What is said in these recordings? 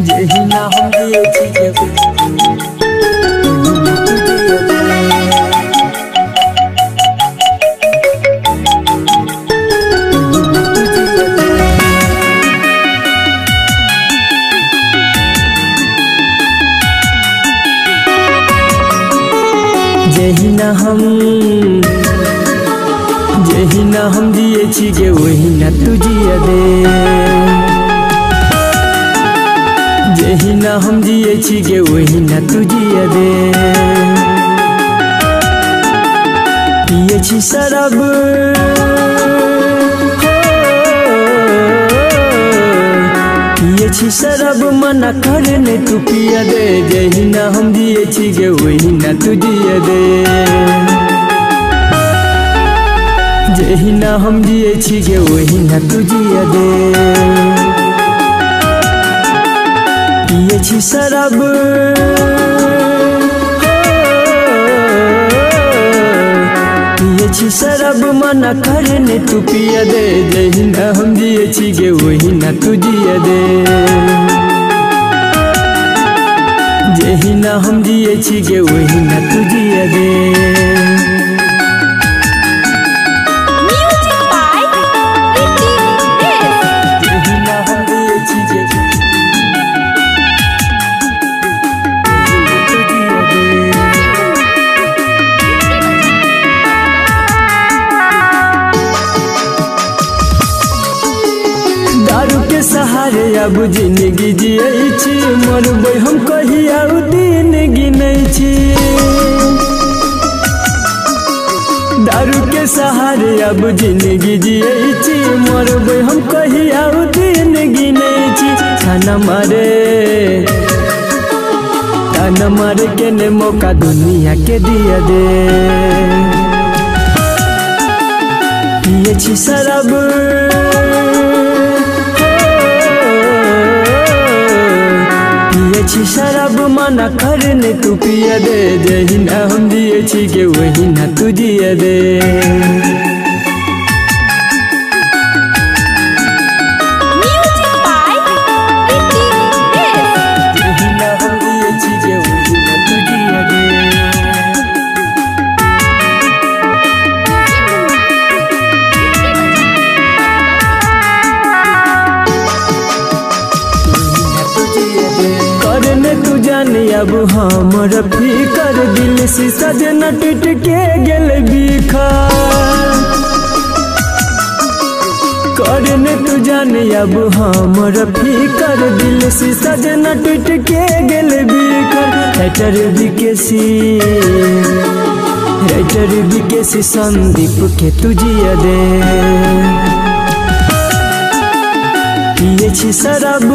यही ना हम दिए चीजें यही ना हम दिए चीजे वही ना तुझिया दे यही ना हम दिए चीजे वही ना तुझिया दे पिए छी शराब पिए छी शराब मना करने तू पिया दे यही ना हम दिए चीजे वही ना तुझिया दे यही ना हम दिए चीजे वही ना तुझिया दे पिए छी शराब पिए छी शराब मना करने तू पिया दे यही ना हम दिए चीजे वही ना तुझिया दे यही ना हम दिए चीजे वही ना तुझिया दे सहारे अब जिंदगी जिये छी मरबै हम कहिया दिन गिनै छी दारू के सहारे अब जिंदगी जिये छी मरबै हम कहिया दिन गिनै छी ताना मारे के ने मौका दुनिया के दिया दे पिए छी शराब छी शराब मना करने तू पिया दे यही ना हम दिए चीजे वही ना तुझिया दे यही ना हम दिए चीजे वही ना तुझिया दे तू जाने अब हमर फिकर दिल से सजना टूट के गेल बिखर करने तू जाने अब हमर फिकर दिल से सजना टूट के गेल बिखर राइटर विकेसी संदीप के तुझिया दे पिए छी शराब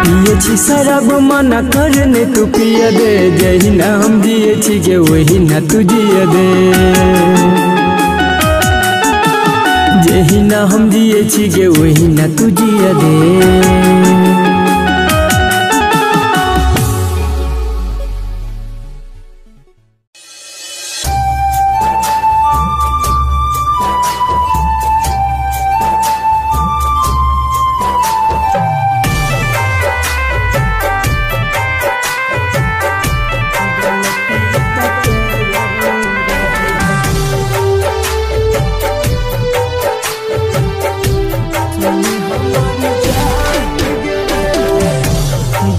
पिए छी शराब मना करने तू पिया दे यही ना हम दिए चीजे वही ना तुझिया दे यही ना हम दिए चीजे वही ना तुझिया दे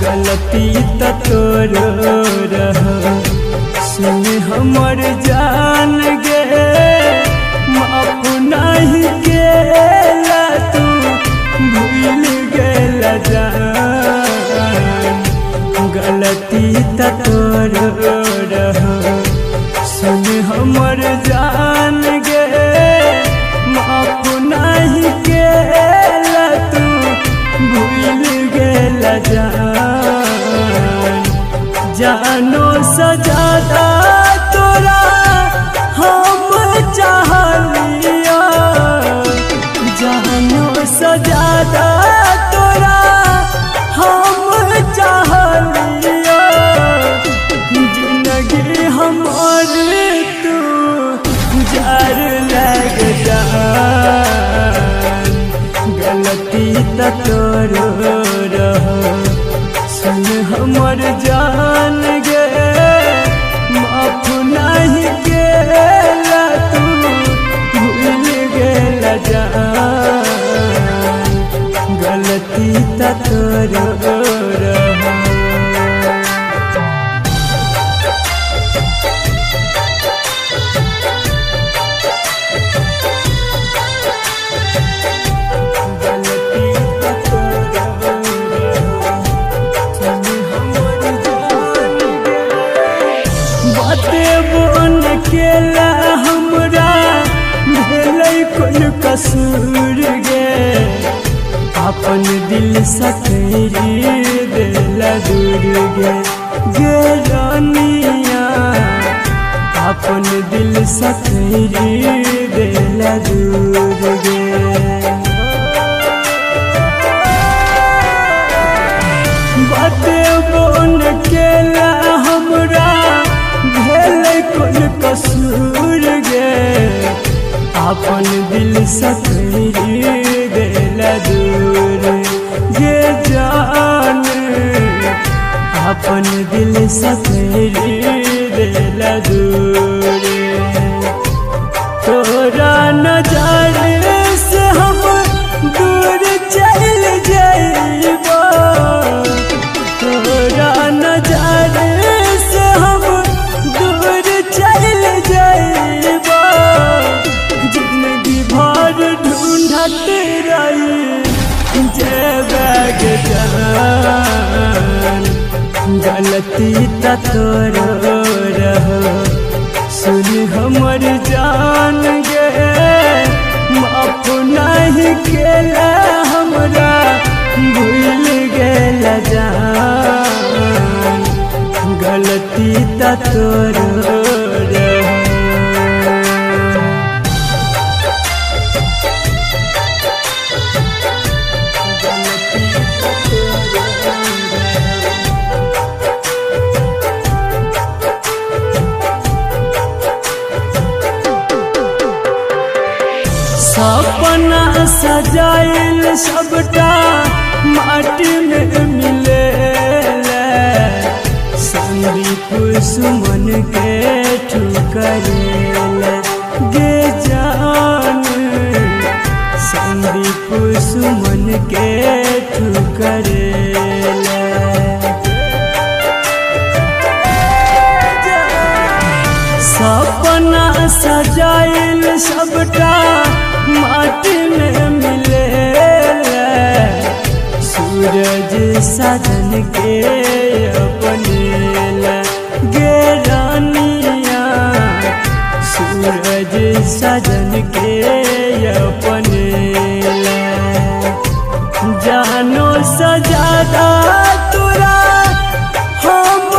गलती त तोरो रह सुन हमर जान गे माफ नहीं केला तू भूल गेला जान गलती त तोरो रह सुन हमर जान गे माफ नहीं केला तू भूल गेला जानो सजादा तोरा हम चाहलिया जानो सजादा तोरा हम चाहलिया जिंदगी हमार तू जार लग जा गलती त तोरो रहो सुन हमर जान गे माफ नहीं गेला तू भूल गेला जान गलती त तोरो रहो केला हमरा भेलै कोन कसूर गे अपन दिल सखरी देला दूर गे गे रानिया अपन दिल सखरी देला दूर गे बाते बोन केला हमरा भेलै कोन कसूर गे अपन दिल सखरी देला दूर गे जान अपन दिल सखरी देला दूर तोरा नजर से हम दूर चल जाइबो तोरा नजर से हम दूर चल जाइबो जिंदगी भर ढूंढत रही जेबग जान गलती त तोरो रहो सुन हमर जान गे माफ नहीं केला हमरा भूल गेला जान गलती त तोरो रहो सपना सजाइल सबटा माटी में मिले संदीप सुमन के ठुकरेल गे जान संदीप सुमन के ठुकरेल सपना सजाइल सबटा माटी में मिले सूरज साजन के अपने गे रानिया सूरज साजन के अपने जानो सजादा तोरा हम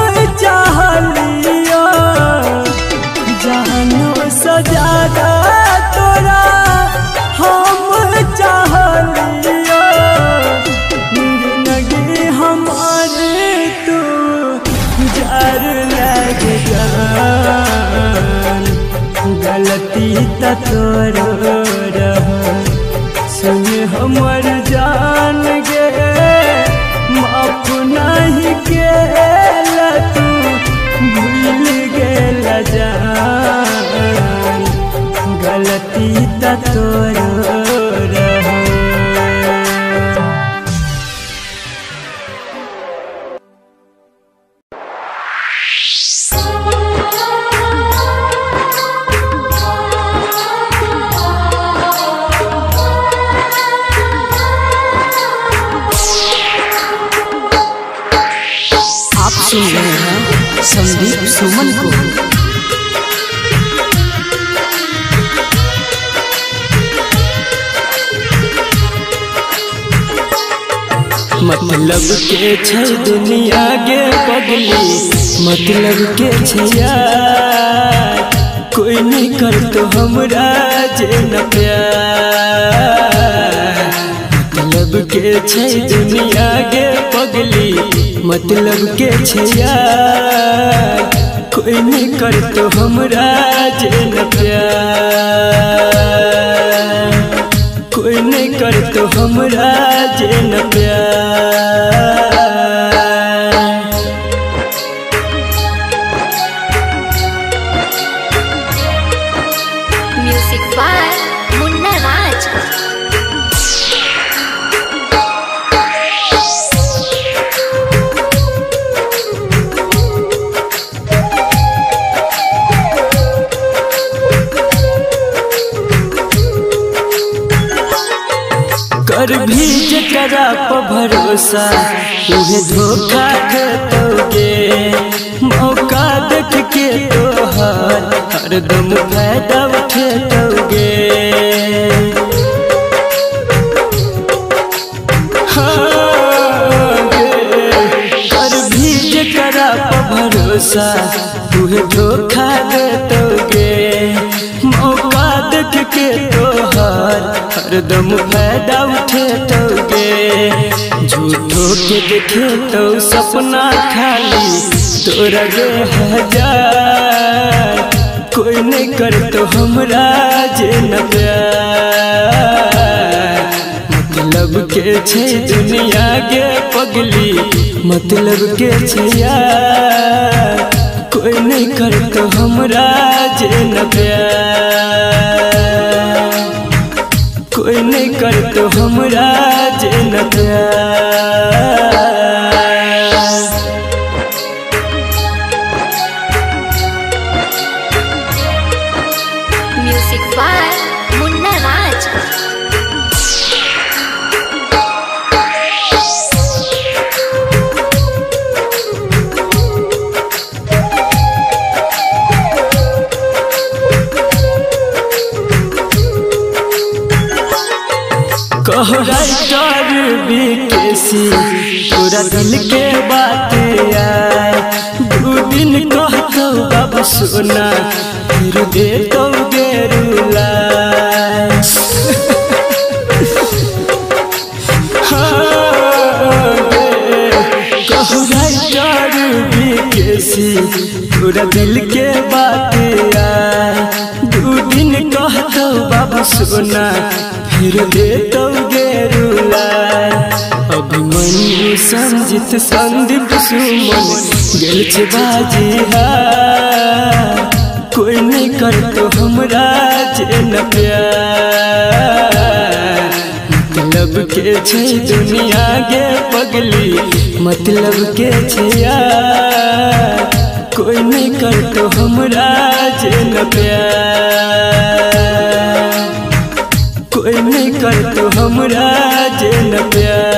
चाहलिया जानो सजादा तोरा हम चाहलिया जिंदगी हमारे तू जार लग जान गलती त तोरो रहो सुन हमर जान गे माफ नहीं केला तू भूल गेला जान गलती त तोरो रहो आप सुन रहे हैं संदीप सुमन को। मतलब के छै दुनिया गे पगली मतलब के छै यार कोई नहीं कर तो हमरा जे न प्यार मतलब के छै दुनिया गे पगली मतलब के छै यार कोई नहीं कर तो हमरा जे न प्यार कोई नहीं कर तो हमरा जे न प्यार। म्यूजिक बाय मुन्ना राज। कर भी जकरा पर भरोसा उहे धोखा देतोगे। मौका देख के तोहर हरदम फायदा उठेतोगे। कर भी जकरा पर भरोसा उहे धोखा देतोगे। मौका देख के तोहर हरदम फायदा उठेतोगे। झूठो के देखे तो सपना खाली तोरा जे हजार। कोई नहीं कर तो हमरा जे न प्यार। मतलब के छे दुनिया के पगली, मतलब के छे यार। कोई नहीं कर तो हमरा जे न प्यार। कोई नहीं कर तो हमरा जे न प्यार। Music by Munna Raj. कहराइटर बीकेसी पूरा दिल के बात आए। दू दिन कहतो बाबू सोना फिर दे तो गेरुला। कहराइटर बीकेसी पूरा दिल के बात आए। दू दिन कहतो बाबू सोना फिर दे तो गेरुला। अभिमन्यु संजित संदीप सुमन गेल छे बाजी हार। कोई नहीं कर तो हमरा जे न प्यार। मतलब के छे दुनिया के पगली, मतलब के छे यार। कोई नहीं कर तो हमरा जे न प्यार। कोई नहीं कर तो हमरा जे न प्यार।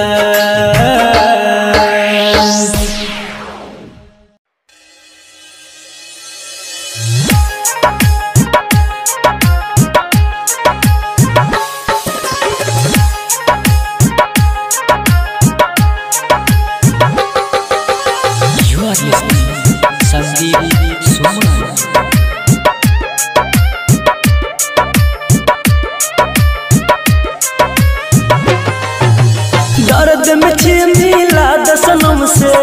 You are listening Sandeep Suman। दर्द में छे मिला दसनम से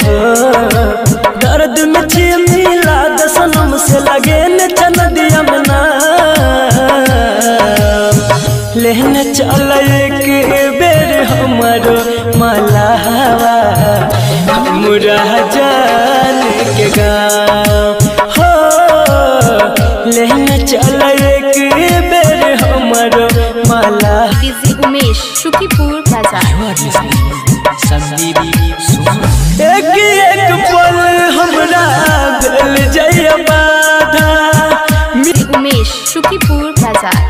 हो। दर्द में छे मिला दसनम से लगे न चल दिया मना। लेने चल एक बेर हमारो मलावा हमरा जान के गाँव हो। लेने चल एक बेर हमारो मला। डीजे उमेश शुकीपुर बाजार। You are listening Sandeep Suman। एक पल हमरा भेल जाइए बाधा। उमेश शुकीपुर बाजार।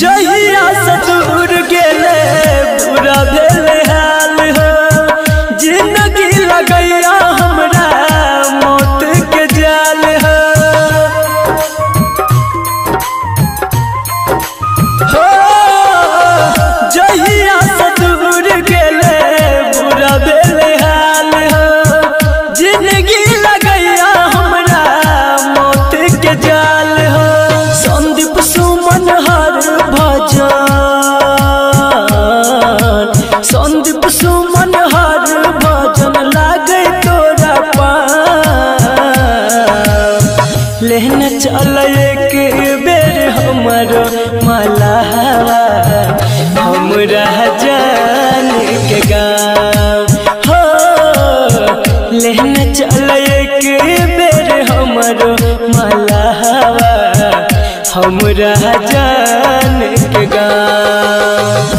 जहिया से दूर गेले बुरा भेल हाल हो। जिंदगी लगैया हमरा मौत के जाल हो। लेना चल एक बेर हमारो मलहवा हमरा जान के गाँव हो। लेना चल एक बेर हमारो मलहवा हमरा जान के गाँव।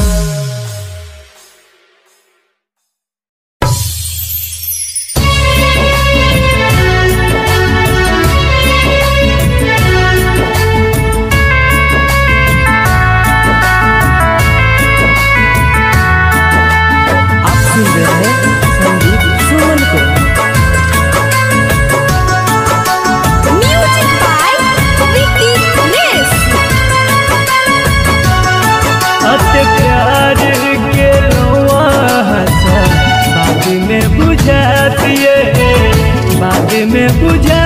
में बुझे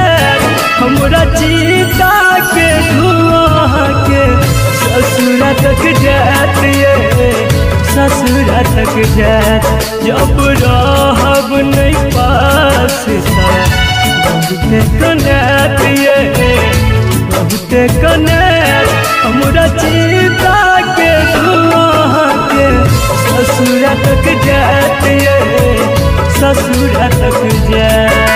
हमरा चीता के धुआं के ससुरा तक जातिए ससुरा तक जात जब रहब नहीं पास बहुते कनेतिए बहुते कनेत हमरा चीता के धुआं के ससुरा तक जातिए ससुरा तक जात।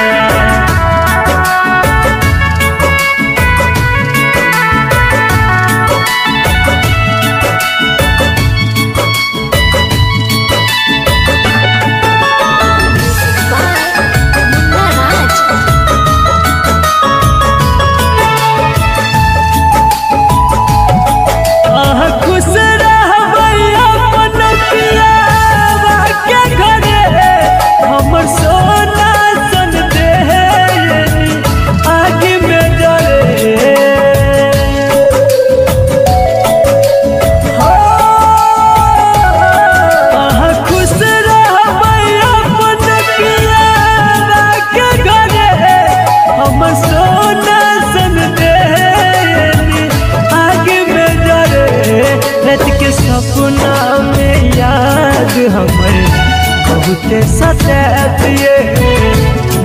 बहुते सतात ये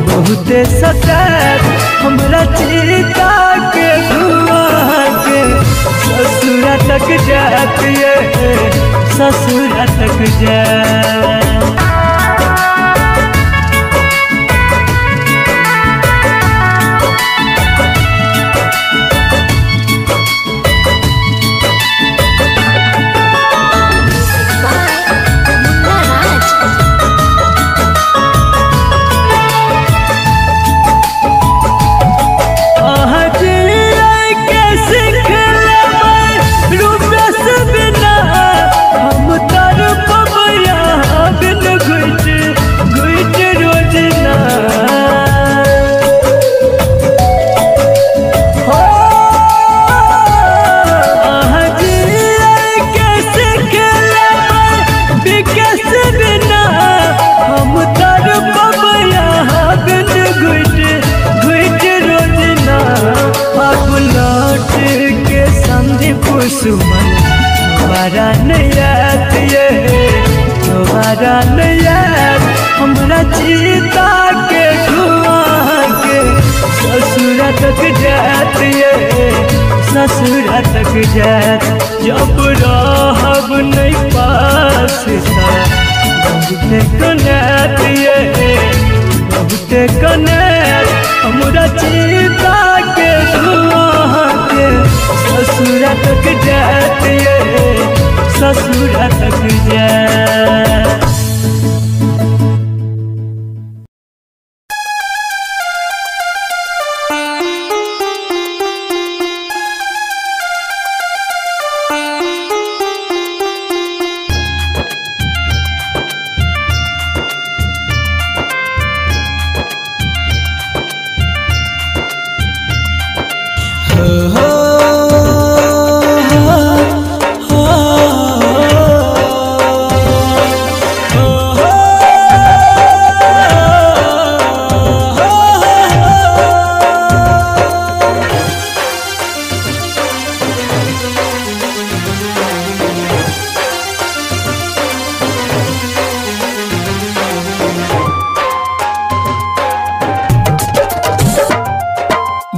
बहुते सतात हमरा चीता के धुआं के ससुरा तक जात ये ससुरा तक जात। सुमन दोबारा नहीं आती दोबारा नहीं आती हमरा चीता के धुआं के ससुरा तक जाती ससुरा तक जात जब रहब नहीं पास बहुते कनेती बहुते कनेत हमरा चीता के धुआं के ससुरा तक जाती ससुरा तक जात।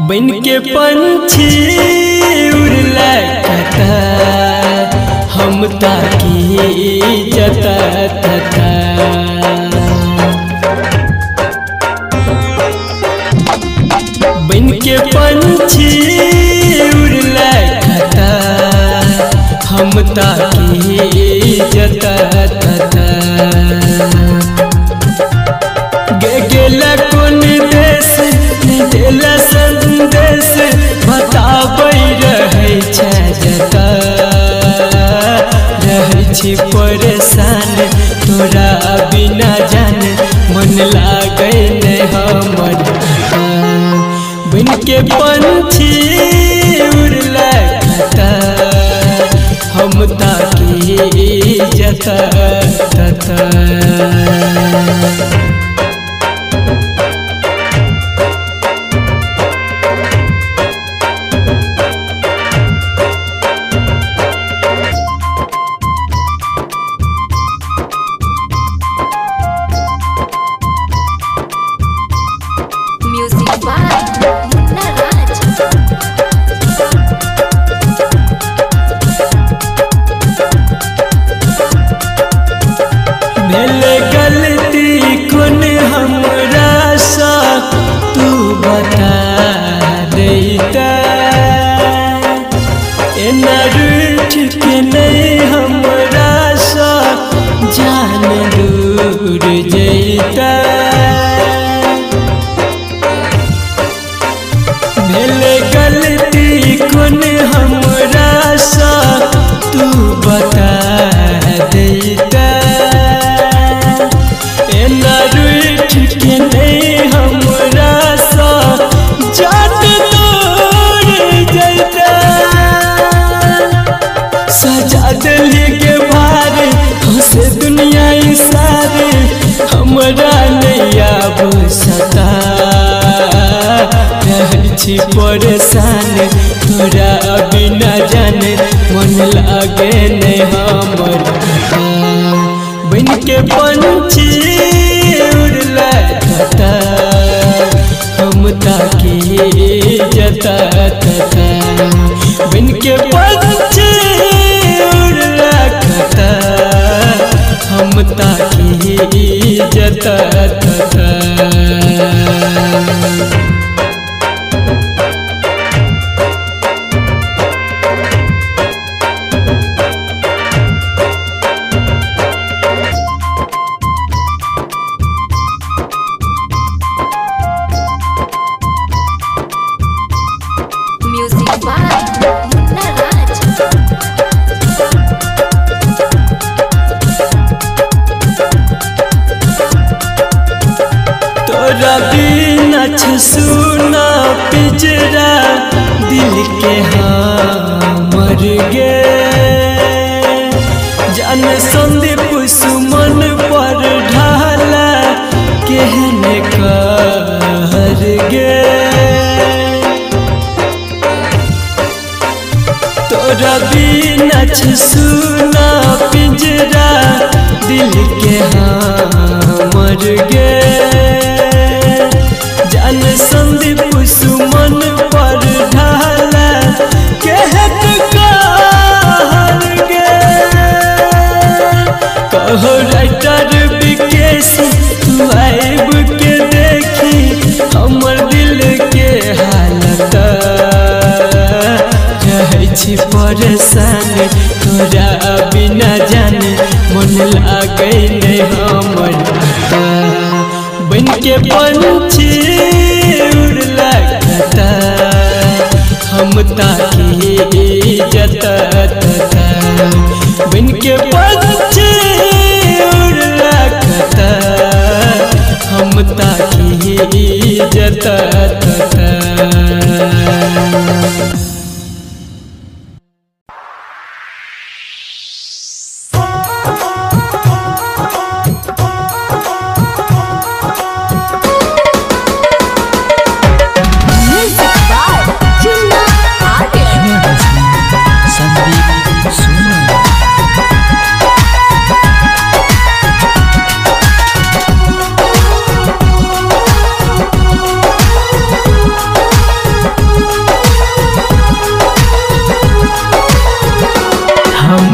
बन के के पंछी उड़ला कता हम ताकी जता तता बन के पंछी उड़ला कता हम ताकी जता तता गेला कोन देश देला संदेश बताबै रहै छै जता रहै छी परेशान तोरा बिना जान मन लागै नै हमर बन के पंछी उड़ला कता हम ताकी जता तता भेले गलती कोन हमरा सा तू बता देता एना रूठ के नहीं हमरा सा जान दूर जैता भेले गलती कोन हमरा सा तू बता देता एना रूठ के नहीं हमरा सा जान दूर जैता सजा दिली के भार हंसे दुनिया सारे हमरा नहीं आब सता रहै छी परेशान तोरा बिना जाने मन लागे नहीं हमर बन के पंछी उड़ला कता हम ताकी जता तता बन के पंछी उड़ला कता हम ताकी जता तता तोरा बिना सुना पिजरा दिल के हमर गे जान संदीप सुमन पर ढाला केहने कहर गे तोरा बिना सुना पिजरा दिल के हमर गे जान संदीप सुमन पर ढाला कहत कहर गे कहो राइटर विकेश तू आइब के देखी हमर दिल के हालत रहै छी परेशान तोरा बिना जाने मन लागै नहीं हमर बन के पंछी उड़ला कता हम ताकी जता तता बन के पंछी उड़ला कता हम ताकी जता तता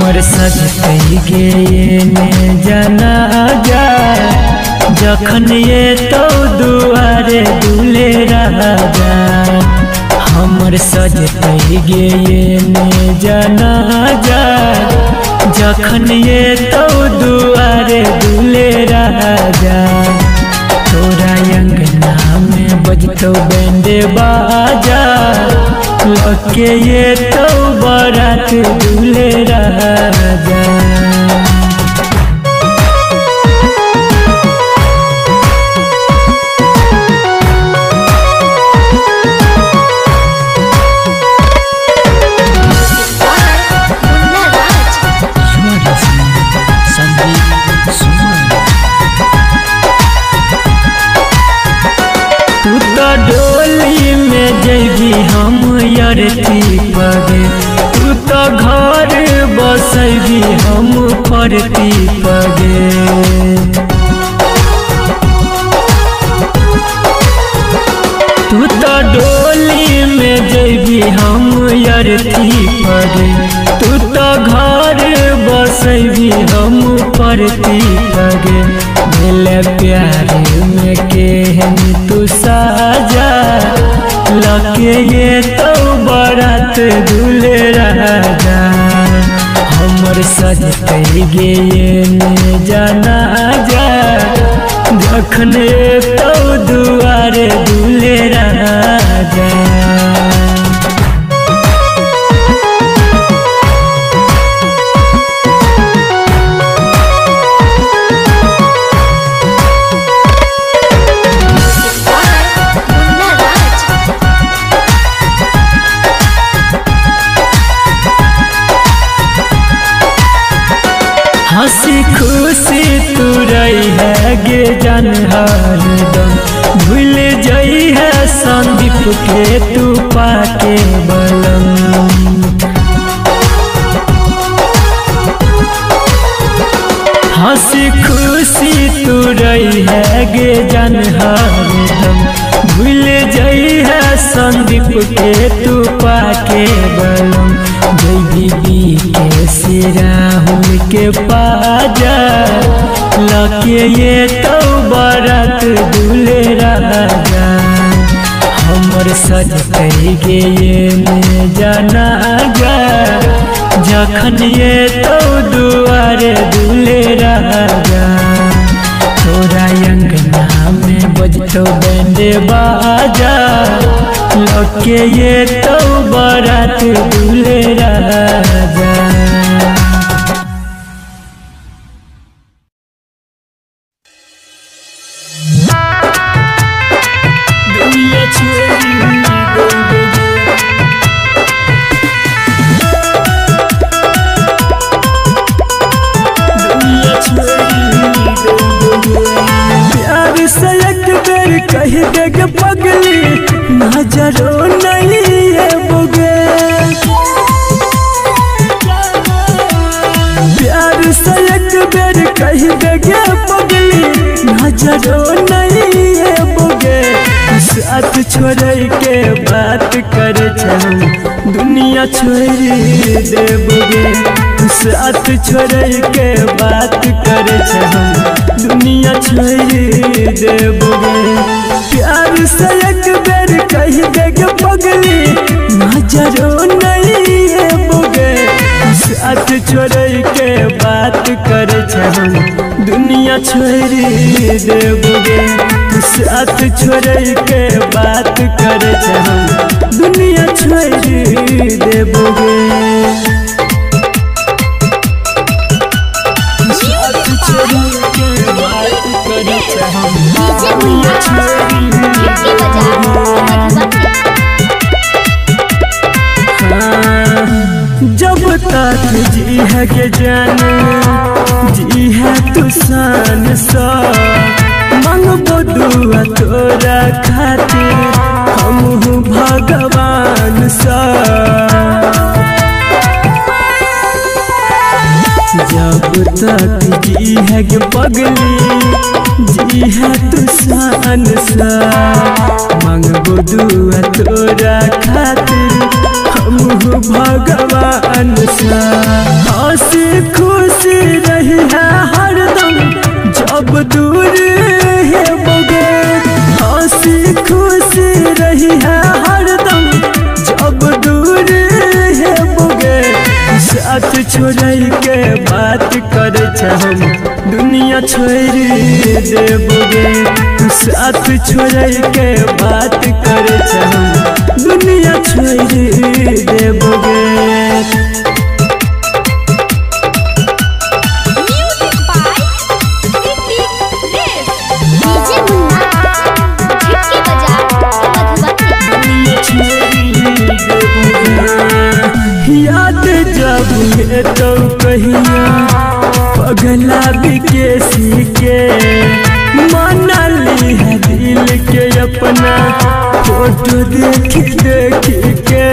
हमर सजतई गे ने जाना जा जखन ये तो दुआरे दूल्हे राजा हमर सजतई गे ने जाना जा जखन ये तो दुआरे दूल्हे राजा तोरा अंगना में बजतो बैंड बाजा लके ये तो बारात दूल्हे राजा डोली में जैबी हम यरती पगे तू तो घर बसैबी हम परती पगे तू तो डोली में जैबी हम यरती पगे तू तो घर बसैबी हम परती पगे मिले प्यार में केहन तू साजा लके ये तो बारात दूल्हे राजा हमर सजतई गे ने जाना जा जखन तो दुआरे दूल्हे राजा हंसी खुशी तू रही है गे जान हरदम भूल जई है संदीप के तू पाके बलम हंसी खुशी तू रही है गे जान हरदम भूल जई है संदीप के तू पाके बलम जय बीबी के सिराहुल के पाजा लके ये तो बारात दूल्हे राजा हमर सजतई गे ने जाना जा जखन ये तो दुआरे दूल्हे राजा तोरा अंगना में बजतो बैंड बाजा लके ये तो बारात दूल्हे राजा प्यार से एक बेर कह देगे पगली नजरो नहीं है बुगे प्यार से एक बेर कह देगे पगली नजरो नहीं है बुगे साथ छोड़ के बात कर दुनिया छोड़ देबोगे साथ छोड़ के बात कर दुनिया छोड़ देबोगे प्यार से एक बेर कह देगे पगली नजरो नहीं है बोगे साथ छोड़ के बात कर दुनिया छोड़ देबोगे साथ छोड़ के बात कर दुनिया छोड़ देबोगे जब तक जी है के जान जी है तू शान सा मांगबो दुआ तोरा खातिर हम भगवान सा जब तक जी है के पगली जी है तू शान सा मांगबो दुआ तोरा खातिर हम भगवान सा हंसी खुशी रही है हरदम जब दूर है बोगे। हंसी खुशी रही है हरदम जब दूर है बोगे। साथ छोड़ के बात करे हम दुनिया छोड़ देबोगे। साथ छोड़ के बात करे हम दुनिया छोड़ देबोगे। याद जब है तो कहिया पगला बिकेसी के मना ली है दिल के अपना फोटो देख देख के।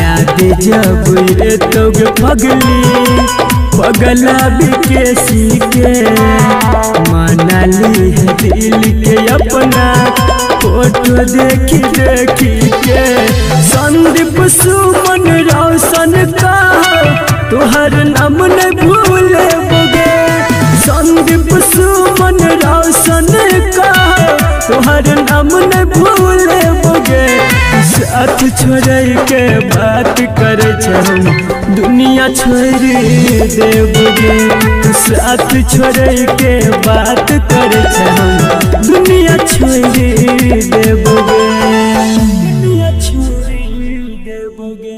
याद जब है तो पगला बिकेसी के मना ली है दिल के अपना फोटो देखी देखी के। संदीप सुमन रोशन का तुहर नाम न भूले बोगे। संदीप सुमन रोशन का तुहर नाम न भूले बोगे। साथ छोड़ के बात करे हम दुनिया छोड़ देबोगे। साथ छोड़ के बात करे हम दुनिया छोड़ देबोगे। दुनिया छोड़ देबोगे।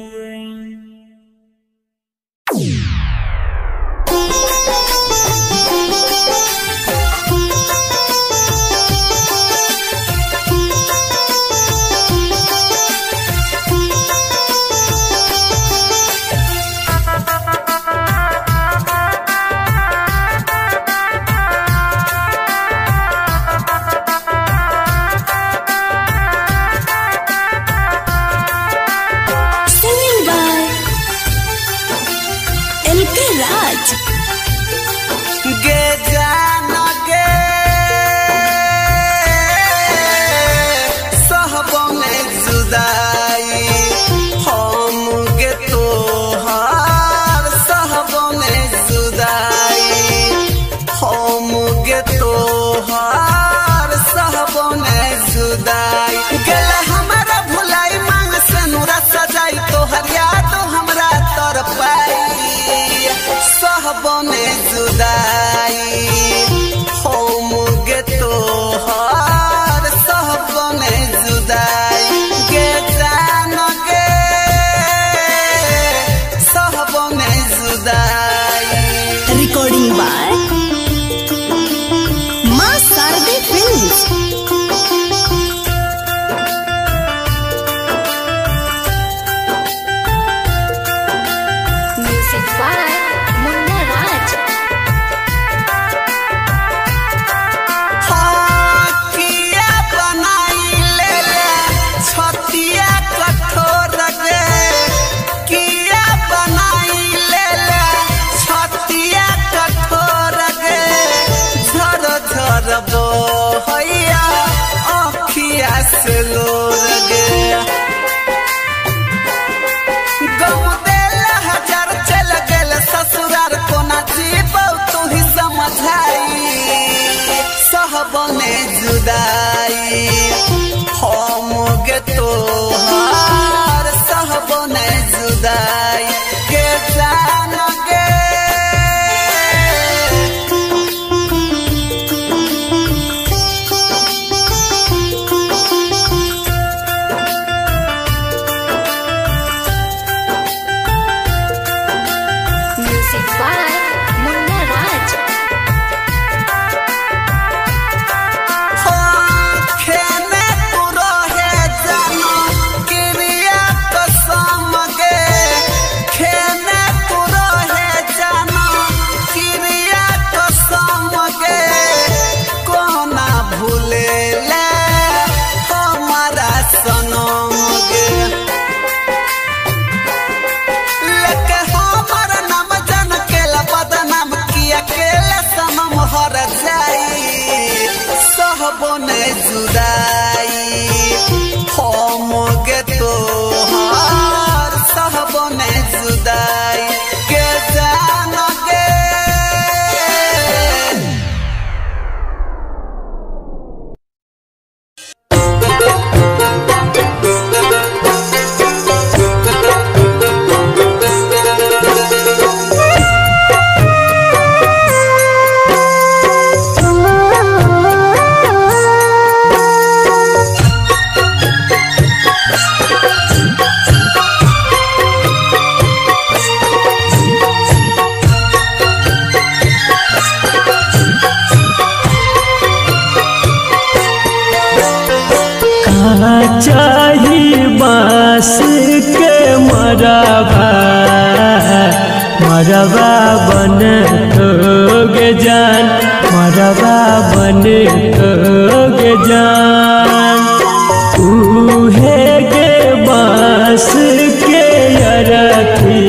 Recording by Ma Sarde Films. Music by Munna Raj. बने जुदाई हम गे तोहार सह बने जुदाई के जान गे। Music by Munna Raj. खेल चाही बांस के मरबा मरबा बन तोगे जान मरबा बन तोगे जान उहे गे बांस के अरथी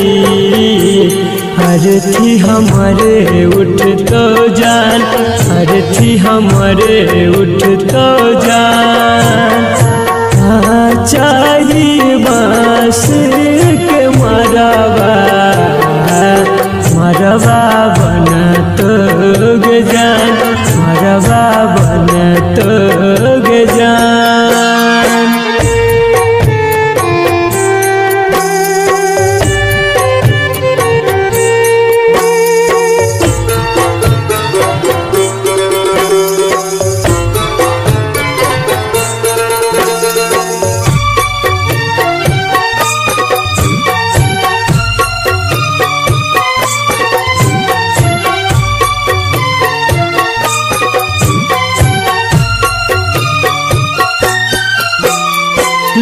अरथी हमारे उठ तो जान अरथी हमारे उठ तो जान चाही बांस के मरबा मरबा बन तोगे जान मरबा बन तोगे जान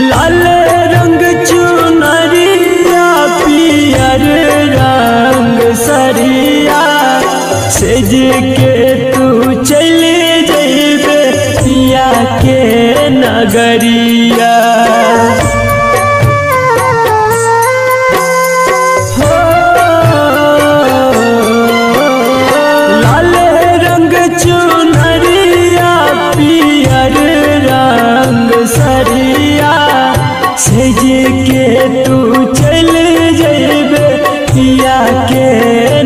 लाल रंग चुनरिया पियर रंग सरिया सेज के तू चले जइबे पिया के नगरिया लाल रंग चुनरिया पियर रंग सरिया सेज के तू चल जइबे पिया के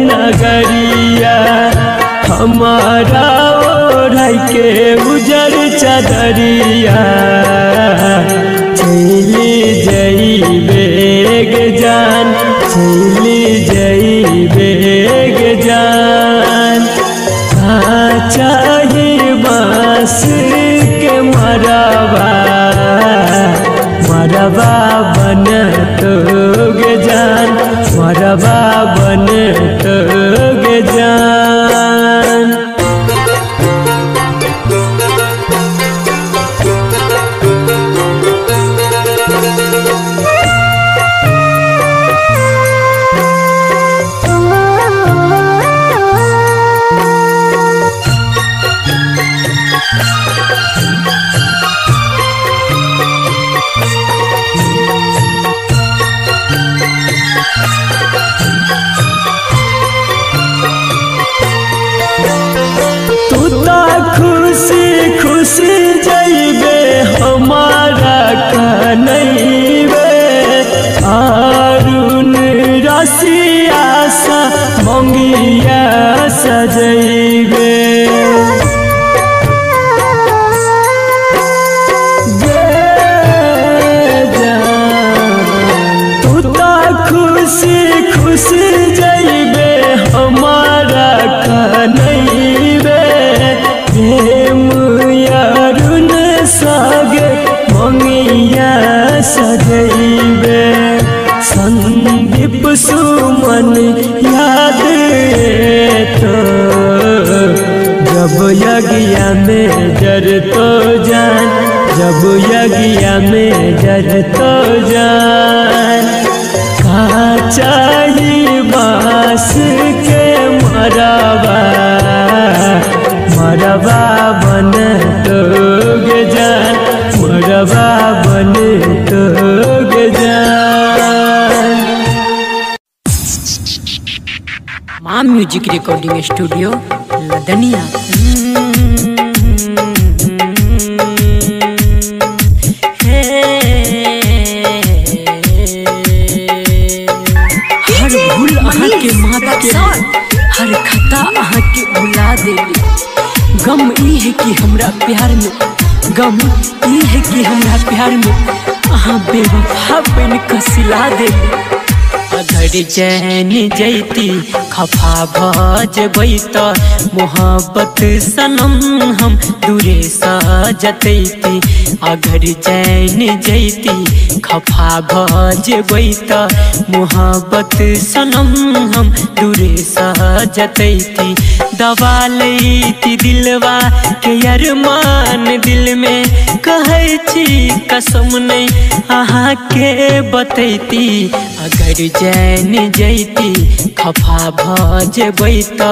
नगरिया हमारा ओढ़ के उजर चदरिया चली जइबे गे जान चली जइबे गे जान चाही बांस के मरबा मरबा बन तोगे जान मरबा बन तोगे जान खुशी खुशी जइबे हमारा कनैबे अरुण रसिया सा मंगिया सजइबे खुशी खुशी जइबे हमारा कनैबे प्रेम अरुण सागे मंगिया सजइबे संदीप सुमन याद तो जब यज्ञ में जर तो जान जब यज्ञ में जर तो जान चाही बांस के मरबा मरबा बन तोगे जान मरबा बन तोगे जान माँ म्यूजिक रिकॉर्डिंग स्टूडियो लदनिया हर खता अहाँ के भुला देली गम ई है कि हमरा प्यार में गम ई है कि हमरा प्यार में अहाँ बेवफा बन के सिला देली अगर चैन जैती खफा भजबै त मोहब्बत सनम हम दूरे सजतैती। अगर चैन जैती खफा भजबै त मोहब्बत सनम हम दूरे सजतैती। दबा लैती दिलवा के अरमान दिल में कहै छी कसम नहीं अहाँ के बतैती। अगर चैन जैती खफा भजबै त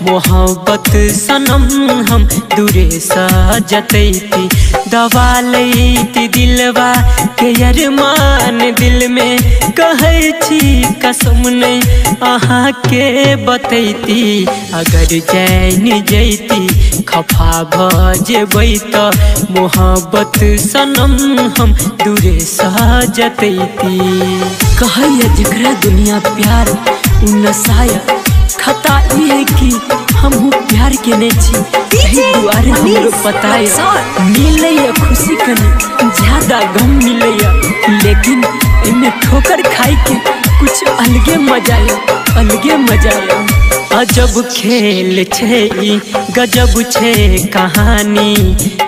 मोहब्बत सनम हम दूरे सजतैती। दबा लैती दिलवा के अरमान दिल में कहै छी कसम नहीं अहाँ के बतैती। अगर चैन जैती खफा भजबै त मोहब्बत सनम हम दूरे सजतैती। कहैया जकरा दुनिया प्यार उ नसाया खता ई है कि हमहू प्यार के नहीं छी यही दुआरे हमरो पताया। मिलैया खुशी कनी ज्यादा गम मिलैया लेकिन इनमें ठोकर खाई के कुछ अलगे मजा है अलगे मजा है। अजब खेल छे ई गजब छे कहानी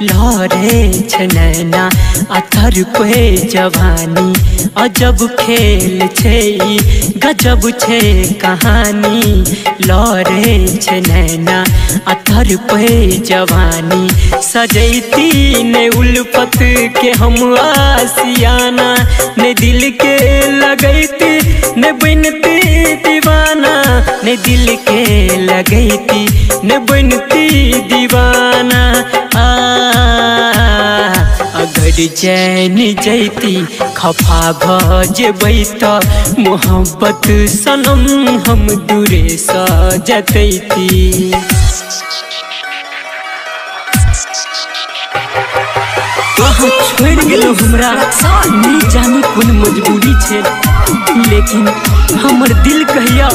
लहरे छे नैना अथर पे जवानी। अजब खेल छे ई गजब छे कहानी लहरे छे नैना अथर पे जवानी। सजैती ने उल्फत के हम आसियाना ने दिल के लगैती ने बनती दीवाना ने दिल के लगैती ने बनती दीवाना। अगर चैन जैती खफा भजबै त मोहब्बत सनम हम दूरे सजतैती। अहाँ छोड़ गेलो हमरा नहीं जानी कोन मजबूरी छे लेकिन हमर दिल कहिया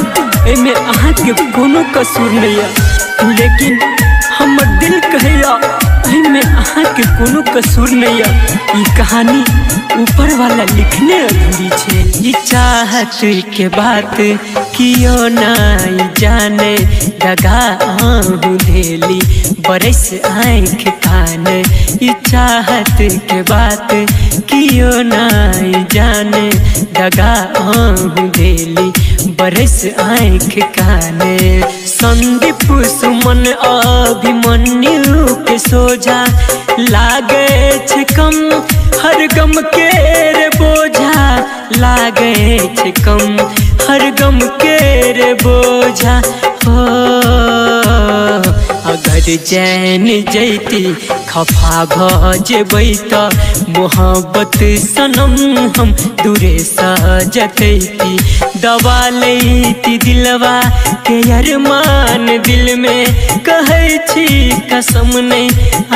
एमे अहाँ के कोनो कसूर नहीं है। लेकिन हमर दिल कहिया एमे अहाँ के कोनो कसूर नहीं है। ई कहानी ऊपर वाला लिखने अधूरी छे। ई चाहत के बात कियो नहीं जाने दगा आहू धेली बरस आँख कान। ई चाहत के बात कियो नहीं जाने दगा आहू धेली बरस आँख कान। संदीप सुमन अभिमन्यु के सोझा लागे छे कम हर गम के रे बोझा लागे छे कम हर गम के रे बोझा हो। अगर चैन जैती खफा भजबै त मोहब्बत सनम हम दूरे सजतैती। दबा लैती दिलवा के अरमान दिल में कहै छी कसम नहीं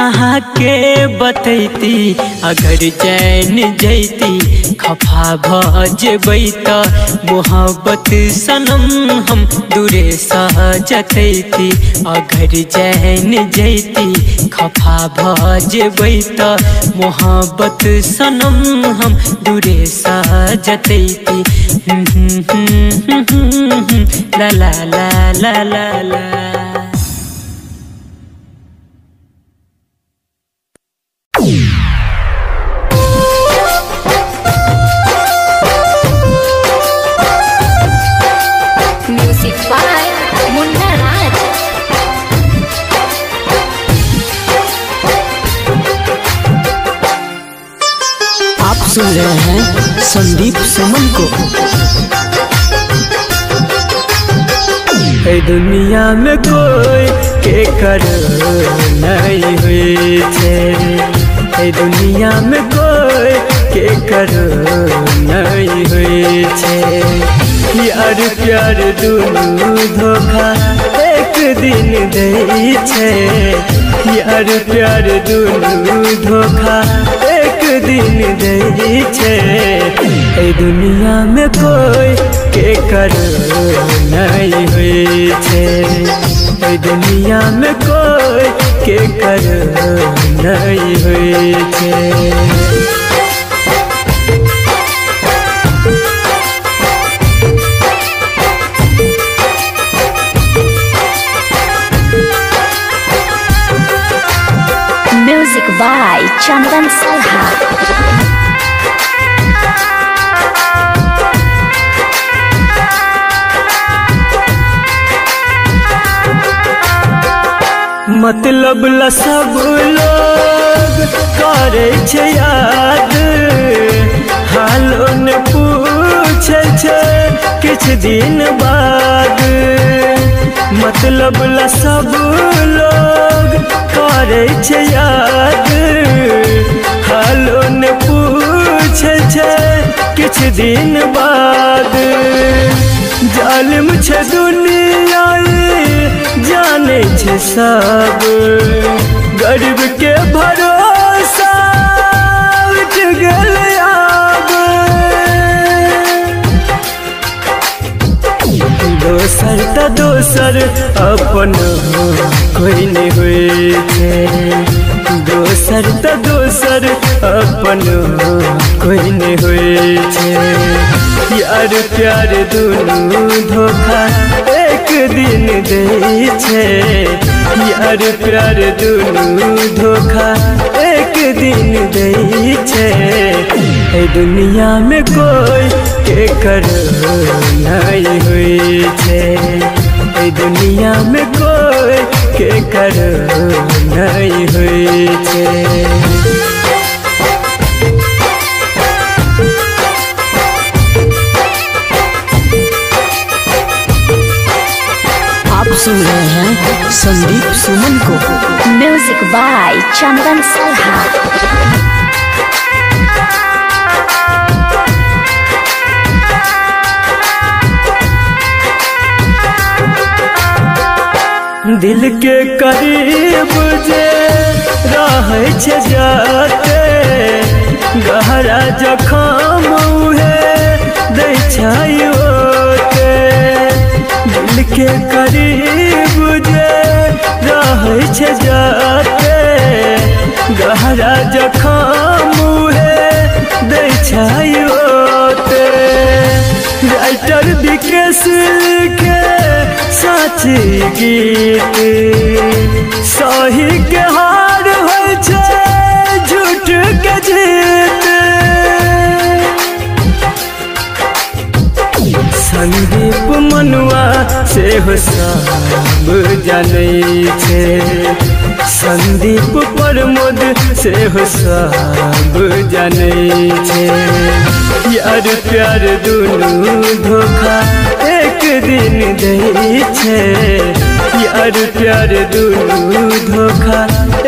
अहाँ के बतैती। अगर चैन जैती खफा भजबै त मोहब्बत सनम हम दूरे सजतैती। अगर चैन जैती खफा भजबै त मोहब्बत सनम हम दूरे सजतैती। ला ला ला ला ला ला। Music by Munna Raj. आप सुन रहे हैं संदीप सुमन को। दुनिया में कोई के कर नहीं हुई छे। दुनिया में कोई के कर नहीं हुई छे। यार प्यार दुनू धोखा एक दिन दे छे। यार प्यार दुनू धोखा एक दिन दे छे। दुनिया में कोई के कर नहीं हुई छे। दुनिया में कोई के कर नहीं हुई छे। सलहा। मतलब ला सब लोग करे छे याद, हालो ने पूछे छे किछ दिन बाद। मतलब ला सब लोग करे छे याद, हालो ने पूछे छे किछ दिन बाद। जालिम छे दुनिया जाने छे सब, गरीब के भरोसा उठ गल आब। दोसर त दोसर अपन कोई नहीं हुए छे, दोसर त दोसर अपन कोई नहीं हुए छे। यार प्यार दुनू धोखा एक दिन दे छे, यार प्यार दुनू धोखा एक दिन दे छे। ए दुनिया में कोई के कर नहीं हुई छे, ए दुनिया में कोई के कर नहीं हुई छे। आप सुन रहे हैं संदीप सुमन को। म्यूजिक बाय चंदन सलहा। दिल के करीब जे रहे छे जाते, गहरा जखम उहे दै छै ओते। दिल के करीब जे रहे छे जाते, गहरा जखम उहे दै छै ओते। राइटर विकेश लिखे साची गीत, सही के हार होय छे झूठ के जीत। संदीप मनुआ से हो सब जाने छे, संदीप प्रमोद से हो सब जाने छे। यार प्यार दुनू धोखा एक दिन दे छे, यार प्यार दुनू धोखा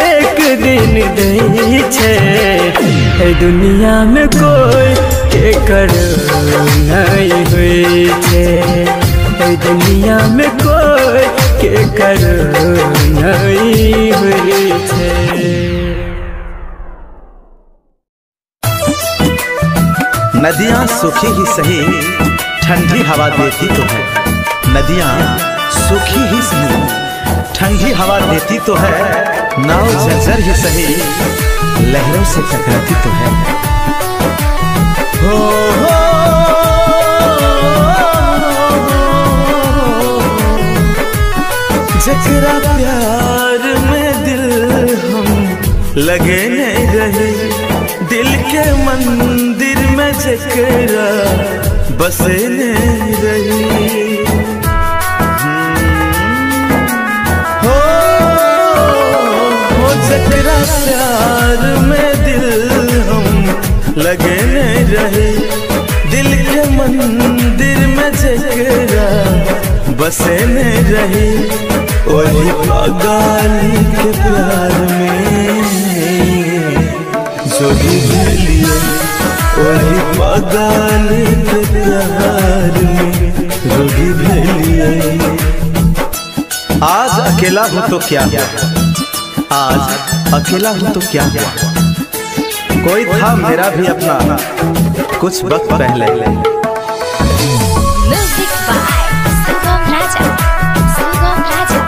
एक दिन दे छे। ए दुनिया में कोई के कर नहीं हुई छे, ए दुनिया में कोई के कर नहीं हुई छे। नदियाँ सूखी ही सही ठंडी हवा देती तो है, नदियाँ सूखी ही सही ठंडी हवा देती तो है। नाव जर्जर ही सही लहरों से टकराती तो है। हो जकरा प्यार में दिल हम लगे नहीं रहे, दिल के मंदिर में जकरा बसे नहीं रही। हो जकरा प्यार में दिल हम लगे नहीं रहे, दिल के मंदिर में जकरा बसे नहीं रही। वही पागल के प्यार में जो भी लिए, वही पागल के प्यार में जो भी लिए। आज अकेला हूँ तो क्या हुआ, आज अकेला हूँ तो क्या हुआ, कोई था मेरा भी अपना कुछ वक्त पहले। म्यूजिक बाय सुगम राजा, सुगम राजा।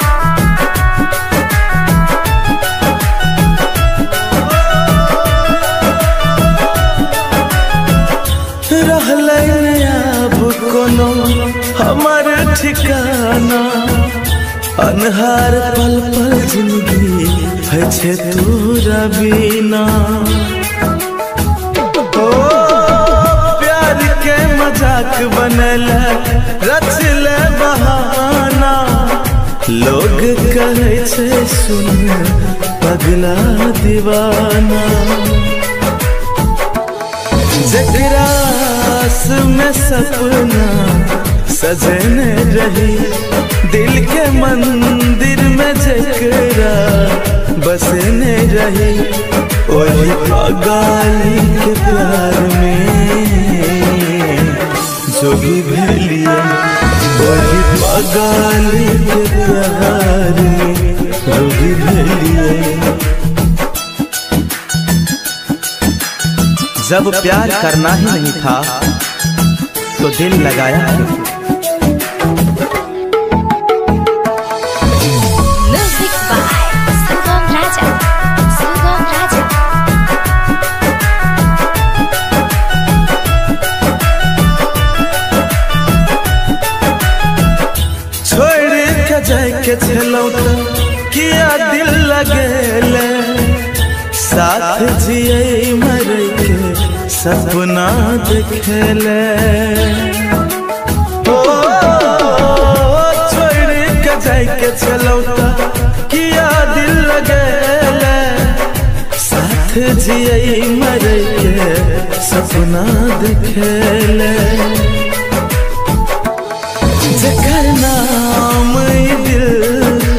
रहले अब कोनो हमार ठिकाना, अनहार पल पल जिंदगी है छे तोरा बिना। बनल रचल बहाना लोग कहे छे सुन पगला दीवाना जकरा में सपना सजने रही दिल के मंदिर में जकरा बसने रही वही पागल के प्यार में जोगी भेलिए वही पागल के प्यार में जोगी भेलिए। जब प्यार करना ही नहीं था तो दिल लगाया क्यों? Music by Sugam Raja. Sugam Raja. छोड़ के जाए के छलौ त किया दिल लगेले साथ जिए मरे के सपना देखेले छोड़ के जाए के छलौ त किया दिल लगेले साथ जिए मरे के सपना देखेले जकर नाम दिल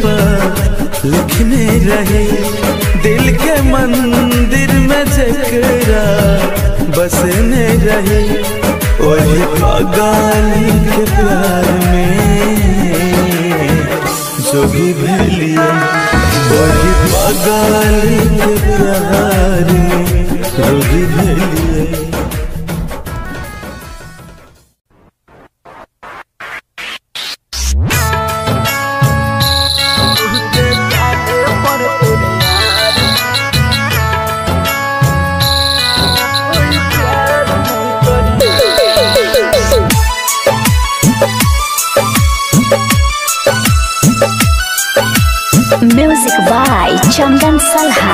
पर लिखने रहे दिल के मंदिर में जकरा बसने रहे वही पागल के प्यार में जोगी भेलिए वही पागल के प्यार में जोगी भेलिए। Music by Chandan Salha.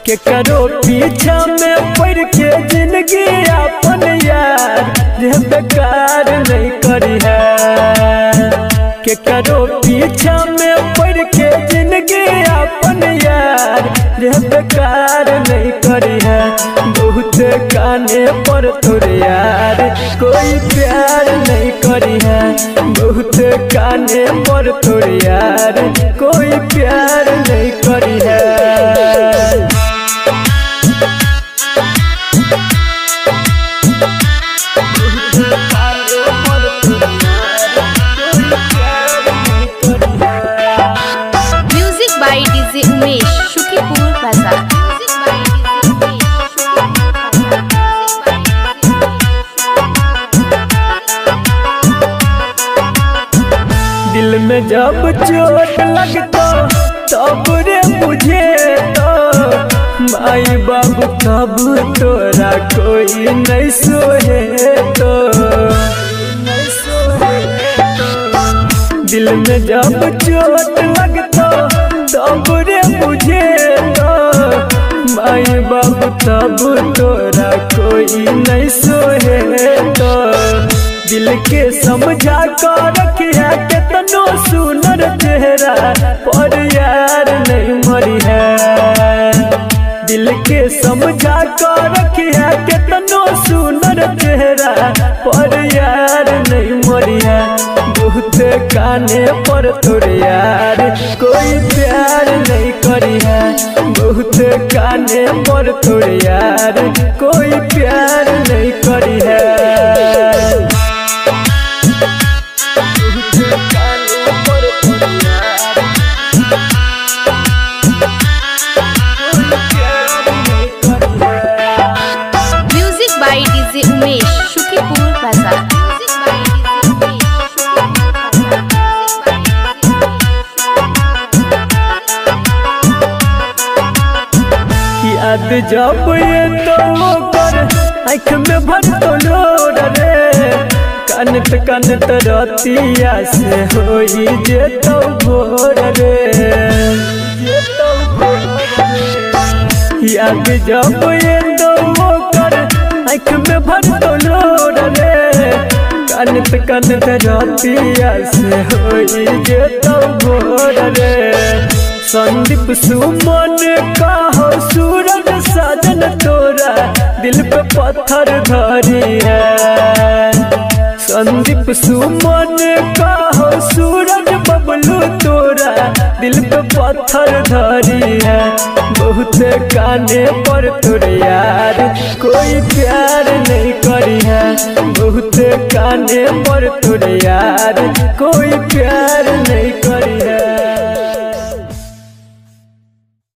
के करो पीछा में पड़ के जिंदगी अपन यार रे बेकार नहीं करी है के करो पीछा में पड़ के जिंदगी अपन यार रे बेकार नहीं करी है बहुत काने पर तोरे यार कोई प्यार नहीं करी है बहुत काने पर तोरे यार कोई प्यार नहीं करी है। Music by DJ Umesh, Shukipur Bazaar. Music by DJ Umesh, Shukipur Bazaar. दिल में जब चोट लगता तब रे मुझे तो माई बाबू कब तोरा कोई नहीं सोहे तो दिल में जब चोट लगता तब रे मुझे तो माई बाबू तब तोरा कोई नहीं सोहे तो दिल के समझा कर रखिया कितनो सुनर चेहरा पर यार नहीं मरी है दिल के समझा कर रखिया कितनो सुनर चेहरा पर यार नहीं मरी है बहुत काने पर तोरे यार कोई प्यार नहीं करी है बहुत काने पर तोरे यार कोई प्यार नहीं करी है। Music by DJ Umesh, Shukipur Bazaar. Music by DJ Umesh, Shukipur Bazaar. याद जब ये तो कर आँख में भर तो लोड रे कानत कानत रतिया से होई जे तो भोर रे याद जब ये तो कर आँख में भर तो लोड रे कानत कानत रातिया से होई जे तो भोर रे संदीप सुमन का हो सूरज साजन तोरा दिल पे पत्थर धरी है संदीप सुमन का हो सूरज बबलू तोरा दिल पे पत्थर धरी है बहुत काने पर तोरे यार कोई प्यार नहीं करी है बहुत काने पर तोरे यार कोई प्यार नहीं